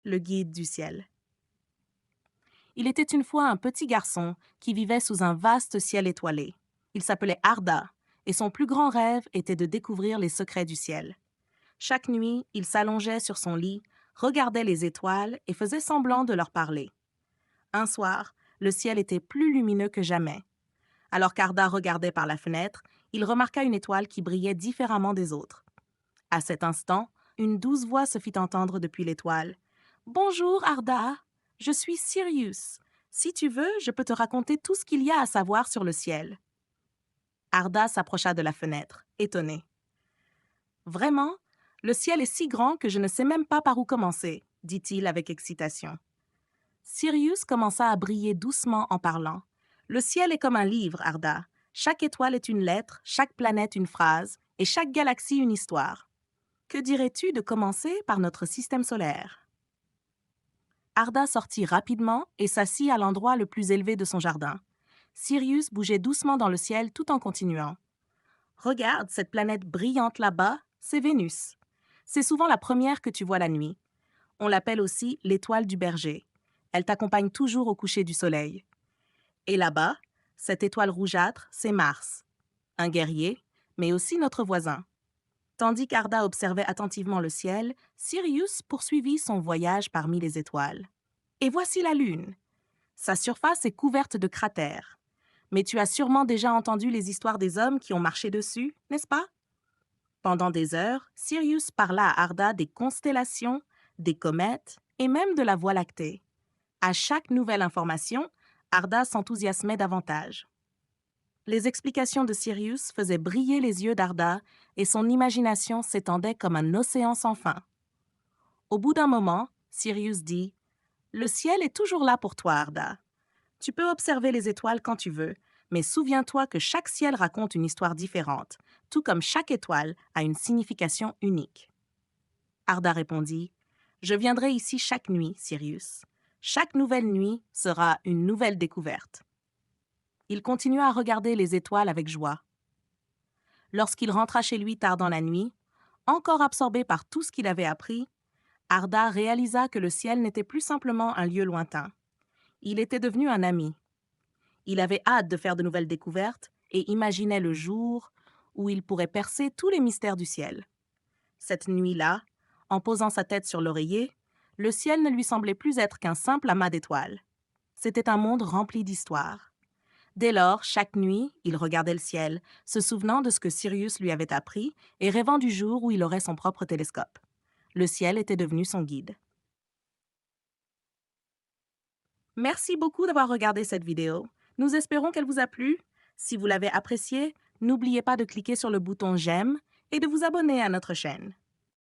le guide du ciel. Il était une fois un petit garçon qui vivait sous un vaste ciel étoilé. Il s'appelait Arda, et son plus grand rêve était de découvrir les secrets du ciel. Chaque nuit, il s'allongeait sur son lit, regardait les étoiles et faisait semblant de leur parler. Un soir, le ciel était plus lumineux que jamais. Alors qu'Arda regardait par la fenêtre, il remarqua une étoile qui brillait différemment des autres. À cet instant, une douce voix se fit entendre depuis l'étoile. « Bonjour, Arda, je suis Sirius. Si tu veux, je peux te raconter tout ce qu'il y a à savoir sur le ciel. » Arda s'approcha de la fenêtre, étonné. « Vraiment? Le ciel est si grand que je ne sais même pas par où commencer, » dit-il avec excitation. Sirius commença à briller doucement en parlant. « Le ciel est comme un livre, Arda. Chaque étoile est une lettre, chaque planète une phrase, et chaque galaxie une histoire. Que dirais-tu de commencer par notre système solaire? » Arda sortit rapidement et s'assit à l'endroit le plus élevé de son jardin. Sirius bougeait doucement dans le ciel tout en continuant. « Regarde cette planète brillante là-bas, c'est Vénus. C'est souvent la première que tu vois la nuit. On l'appelle aussi l'étoile du berger. Elle t'accompagne toujours au coucher du soleil. Et là-bas, cette étoile rougeâtre, c'est Mars. Un guerrier, mais aussi notre voisin. » Tandis qu'Arda observait attentivement le ciel, Sirius poursuivit son voyage parmi les étoiles. Et voici la Lune. Sa surface est couverte de cratères. Mais tu as sûrement déjà entendu les histoires des hommes qui ont marché dessus, n'est-ce pas? Pendant des heures, Sirius parla à Arda des constellations, des comètes et même de la Voie lactée. À chaque nouvelle information, Arda s'enthousiasmait davantage. Les explications de Sirius faisaient briller les yeux d'Arda et son imagination s'étendait comme un océan sans fin. Au bout d'un moment, Sirius dit « Le ciel est toujours là pour toi, Arda. Tu peux observer les étoiles quand tu veux, mais souviens-toi que chaque ciel raconte une histoire différente, tout comme chaque étoile a une signification unique. » Arda répondit « Je viendrai ici chaque nuit, Sirius. Chaque nouvelle nuit sera une nouvelle découverte. » Il continua à regarder les étoiles avec joie. Lorsqu'il rentra chez lui tard dans la nuit, encore absorbé par tout ce qu'il avait appris, Arda réalisa que le ciel n'était plus simplement un lieu lointain. Il était devenu un ami. Il avait hâte de faire de nouvelles découvertes et imaginait le jour où il pourrait percer tous les mystères du ciel. Cette nuit-là, en posant sa tête sur l'oreiller, le ciel ne lui semblait plus être qu'un simple amas d'étoiles. C'était un monde rempli d'histoires. Dès lors, chaque nuit, il regardait le ciel, se souvenant de ce que Sirius lui avait appris et rêvant du jour où il aurait son propre télescope. Le ciel était devenu son guide. Merci beaucoup d'avoir regardé cette vidéo. Nous espérons qu'elle vous a plu. Si vous l'avez appréciée, n'oubliez pas de cliquer sur le bouton « J'aime » et de vous abonner à notre chaîne.